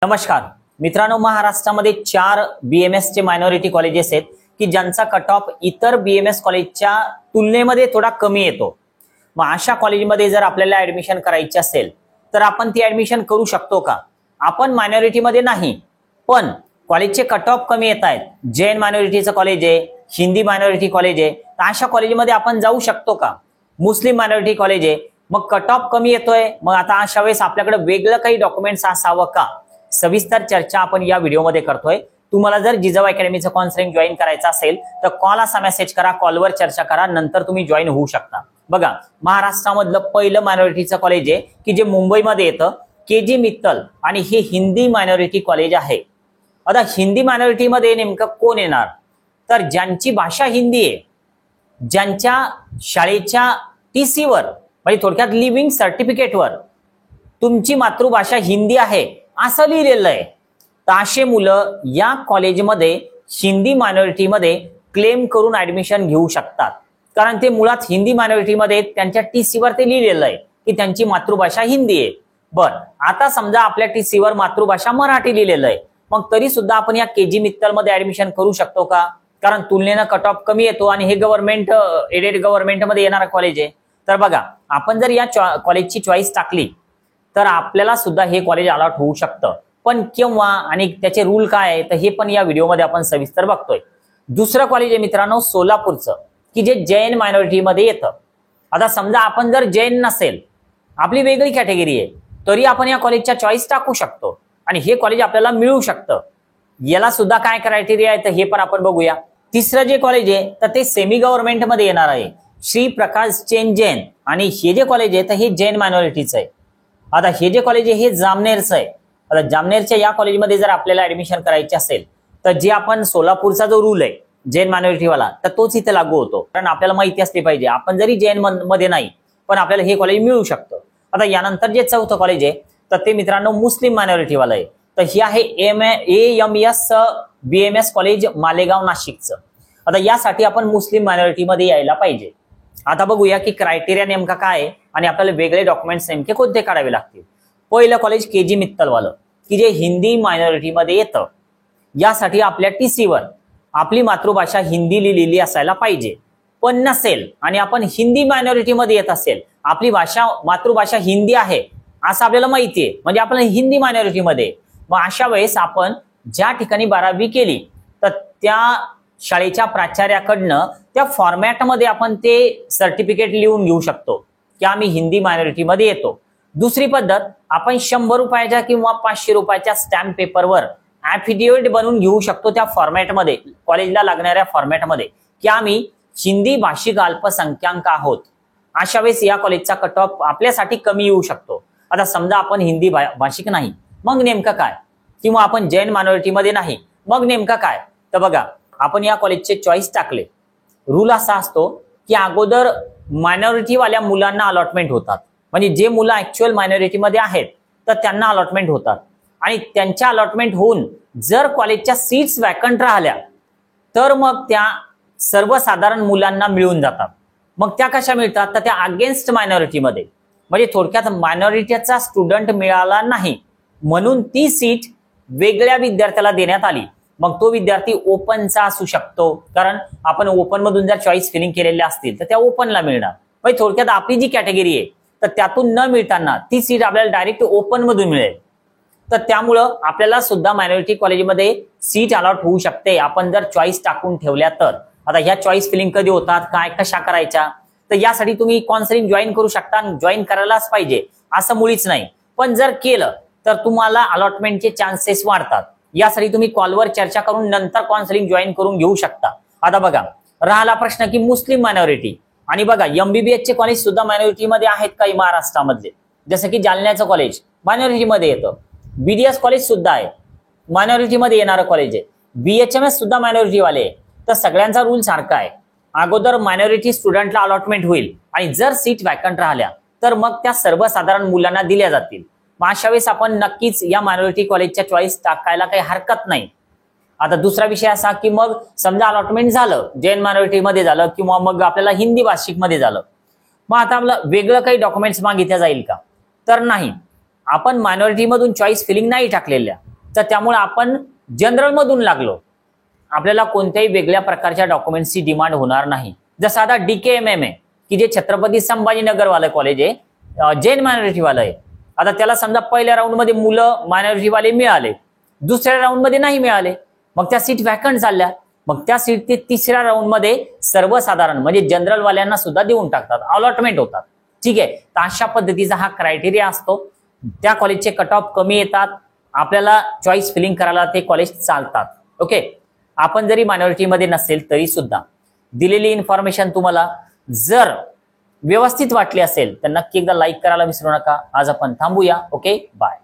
नमस्कार मित्रांनो, महाराष्ट्रामध्ये 4 BMS चे मायनॉरिटी कॉलेजेस आहेत की ज्यांचा कट ऑफ इतर BMS कॉलेजच्या तुलनेमध्ये थोडा कमी येतो। मग अशा कॉलेजमध्ये जर आपल्याला ऍडमिशन करायची असेल तर आपण ती ऍडमिशन करू शकतो का? आपण मायनॉरिटी मध्ये नाही, पण कॉलेजचे कट ऑफ कमी येत आहेत, जैन मायनॉरिटीचं कॉलेज आहे, हिंदी मायनॉरिटी कॉलेज आहे, तर अशा कॉलेजमध्ये आपण जाऊ शकतो का? मुस्लिम मायनॉरिटी कॉलेज आहे, मग कट ऑफ कमी येतोय, मग आता अशा वेळेस आपल्याकडे वेगळं काही डॉक्युमेंट्स असावं का? सविस्तर चर्चा आपण या व्हिडिओमध्ये करतोय। तुम्हाला जर जिजाऊ अकॅडमीचं काउन्सिलिंग जॉईन करायचं असेल तर कॉल असा मेसेज करा, कॉलवर चर्चा करा, नंतर तुम्ही जॉईन होऊ शकता। बघा, महाराष्ट्रामधलं पहिलं मायनॉरिटीचं कॉलेज आहे की जे मुंबईमध्ये येतं, KG मित्तल, आणि हे हिंदी मायनॉरिटी कॉलेज आहे। आता हिंदी मायनॉरिटीमध्ये नेमकं कोण येणार? तर ज्यांची भाषा हिंदी आहे, ज्यांच्या शाळेच्या TC वर म्हणजे थोडक्यात लिव्हिंग सर्टिफिकेटवर तुमची मातृभाषा हिंदी आहे असं लिहिलेलं आहे, तर असे मुलं या कॉलेजमध्ये हिंदी मायनॉरिटीमध्ये क्लेम करून ऍडमिशन घेऊ शकतात, कारण ते मुळात हिंदी मायनॉरिटीमध्ये त्यांच्या TC वर ते लिहिलेलं आहे की त्यांची मातृभाषा हिंदी आहे। बरं, आता समजा आपल्या TC वर मातृभाषा मराठी लिहिलेलं आहे, मग तरी सुद्धा आपण या KG मित्तल मध्ये ऍडमिशन करू शकतो का? कारण तुलनेनं कट ऑफ कमी येतो आणि हे गव्हर्नमेंट एडेड गव्हर्नमेंटमध्ये येणारं कॉलेज आहे। तर बघा, आपण जर या कॉलेजची चॉईस टाकली तर आपल्याला सुद्धा हे कॉलेज अलॉट होऊ शकतं, पण केव्हा आणि त्याचे रूल काय आहे तर हे पण या व्हिडिओमध्ये आपण सविस्तर बघतोय। दुसरं कॉलेज आहे मित्रांनो सोलापूरचं, की जे जैन मायनॉरिटीमध्ये येतं। आता समजा आपण जर जैन नसेल, आपली वेगळी कॅटेगरी आहे, तरी आपण या कॉलेजच्या चॉईस टाकू शकतो आणि हे कॉलेज आपल्याला मिळू शकतं। याला सुद्धा काय क्रायटेरिया आहे तर हे पण आपण बघूया। तिसरं जे कॉलेज आहे तर ते सेमी गव्हर्नमेंट मध्ये येणार आहे, श्री प्रकाश चेन जैन, आणि हे जे कॉलेज आहे तर हे जैन मायनॉरिटीचं आहे। आता हे जे कॉलेज आहे हे जामनेरचं आहे। आता जामनेरच्या या कॉलेजमध्ये जर आपल्याला ऍडमिशन करायचे असेल तर जे आपण सोलापूरचा जो रूल आहे जैन मायनॉरिटीवाला, तर तोच इथे लागू होतो, कारण आपल्याला माहिती असली पाहिजे आपण जरी जैन मध्ये नाही पण आपल्याला हे कॉलेज मिळू शकतं। आता यानंतर जे चौथं कॉलेज आहे तर ते मित्रांनो मुस्लिम मायनॉरिटीवाला आहे, तर हे आहे AMS BMS कॉलेज मालेगाव नाशिकचं। आता यासाठी आपण मुस्लिम मायनॉरिटीमध्ये यायला पाहिजे। आता बघूया की क्रायटेरिया नेमका काय आहे आणि आपल्याला वेगळे डॉक्युमेंट्स नेमके कोणते काढावे लागतील। पहिलं कॉलेज KG मित्तलवालं, की जे हिंदी मायनॉरिटीमध्ये येतं, यासाठी आपल्या TC वर आपली मातृभाषा हिंदी लिहिलेली असायला पाहिजे, पण नसेल आणि आपण हिंदी मायनॉरिटीमध्ये येत असेल, आपली मातृभाषा हिंदी आहे असं आपल्याला माहिती आहे, म्हणजे आपण हिंदी मायनॉरिटीमध्ये, मग अशा वेळेस आपण ज्या ठिकाणी 12वी केली तर त्या शाळेच्या प्राचार्याकडनं त्या फॉर्मॅटमध्ये आपण ते सर्टिफिकेट लिहून घेऊ शकतो की आम्ही हिंदी मायनॉरिटीमध्ये येतो। दुसरी पद्धत, आपण 100 रुपयाच्या किंवा 500 रुपयाच्या स्टॅम्प पेपरवर ऍफिडेव्हिट बनवून घेऊ शकतो त्या फॉर्मॅटमध्ये, कॉलेजला लागणाऱ्या फॉर्मॅटमध्ये, की आम्ही हिंदी भाषिक अल्पसंख्याक आहोत। अशा वेळेस या कॉलेजचा कट ऑफ आपल्यासाठी कमी येऊ शकतो। आता समजा आपण हिंदी भाषिक नाही, मग नेमकं काय? किंवा आपण जैन मायनॉरिटीमध्ये नाही, मग नेमकं काय? तर बघा, आपण या कॉलेजचे चॉईस टाकले, रूल असा असतो की अगोदर मायनॉरिटीवाल्या मुलांना अलॉटमेंट होतात, म्हणजे जे मुलं ऍक्च्युअल मायनॉरिटीमध्ये आहेत तर त्यांना अलॉटमेंट होतात, आणि त्यांच्या अलॉटमेंट होऊन जर कॉलेजच्या सीट्स वॅकंट राहिल्या तर मग त्या सर्वसाधारण मुलांना मिळून जातात। मग त्या कशा मिळतात तर त्या अगेन्स्ट मायनॉरिटीमध्ये, म्हणजे थोडक्यात मायनॉरिटीचा स्टुडंट मिळाला नाही म्हणून ती सीट वेगळ्या विद्यार्थ्याला देण्यात आली। मग तो विद्यार्थी ओपनचा असू शकतो, कारण आपण ओपन मधून जर चॉईस फिलिंग केलेल्या असतील तर त्या ओपनला मिळणार, म्हणजे थोडक्यात आपली जी कॅटेगरी आहे तर त्यातून न मिळताना ती सीट आपल्याला डायरेक्ट ओपन मधून मिळेल। तर त्यामुळं आपल्याला सुद्धा मायनॉरिटी कॉलेजमध्ये सीट अलॉट होऊ शकते आपण जर चॉईस टाकून ठेवल्या तर। आता ह्या चॉईस फिलिंग कधी होतात, काय कशा करायच्या, तर यासाठी तुम्ही काउन्सिलिंग जॉईन करू शकता, जॉईन करायलाच पाहिजे असं मुळीच नाही, पण जर केलं तर तुम्हाला अलॉटमेंटचे चान्सेस वाढतात। यासाठी तुम्ही कॉलवर चर्चा करून नंतर काउन्सिलिंग जॉईन करून घेऊ शकता। आता बघा, राहिला प्रश्न की मुस्लिम मायनॉरिटी, आणि बघा MBBS चे कॉलेज सुद्धा मायनॉरिटीमध्ये आहेत काही महाराष्ट्रामधले, जसं की जालन्याचं कॉलेज मायनॉरिटीमध्ये येतं, BDS कॉलेज सुद्धा आहे मायनॉरिटीमध्ये येणारं कॉलेज आहे, BHMS सुद्धा मायनॉरिटीवाले आहे। तर सगळ्यांचा रूल सारखा आहे, अगोदर मायनॉरिटी स्टुडंटला अलॉटमेंट होईल आणि जर सीट वॅकंट राहिल्या तर मग त्या सर्वसाधारण मुलांना दिल्या जातील। मग अशा वेळेस आपण नक्कीच या मायनॉरिटी कॉलेजच्या चॉईस टाकायला काही हरकत नाही। आता दुसरा विषय असा की मग समजा अलॉटमेंट झालं जैन मायनॉरिटीमध्ये झालं किंवा मग आपल्याला हिंदी भाषिकमध्ये झालं, मग आता आपलं वेगळं काही डॉक्युमेंट्स मागितल्या जाईल का? तर नाही, आपण मायनॉरिटी मधून चॉईस फिलिंग नाही टाकलेल्या, तर त्यामुळे आपण जनरल मधून लागलो, आपल्याला कोणत्याही वेगळ्या प्रकारच्या डॉक्युमेंट्सची डिमांड होणार नाही. जसं आता DKMM आहे की जे छत्रपती संभाजीनगर वालं कॉलेज आहे, जैन मायनॉरिटी वालं आहे. आता त्याला समजा पहिल्या राऊंड मध्ये मुलं मायनॉरिटी वाले मिळाले, दुसऱ्या राऊंड मध्ये नाही मिळाले, मग त्या सीट व्हॅकंट झाल्या, मग त्या सीट ते तिसऱ्या राऊंड मध्ये सर्वसाधारण म्हणजे जनरल वाल्यांना सुद्धा देऊन टाकतात, अलॉटमेंट होतात. ठीक आहे, तर अशा पद्धतीचा हा क्रायटेरिया असतो. त्या कॉलेजचे कट ऑफ कमी येतात, आपल्याला चॉईस फिलिंग करायला ते कॉलेज चालतात. ओके, आपण जरी मायनॉरिटीमध्ये नसेल तरी सुद्धा दिलेली इन्फॉर्मेशन तुम्हाला जर व्यवस्थित वाटली असेल तर नक्की एकदा लाईक करायला विसरू नका. आज आपण थांबूया. Okay, bye.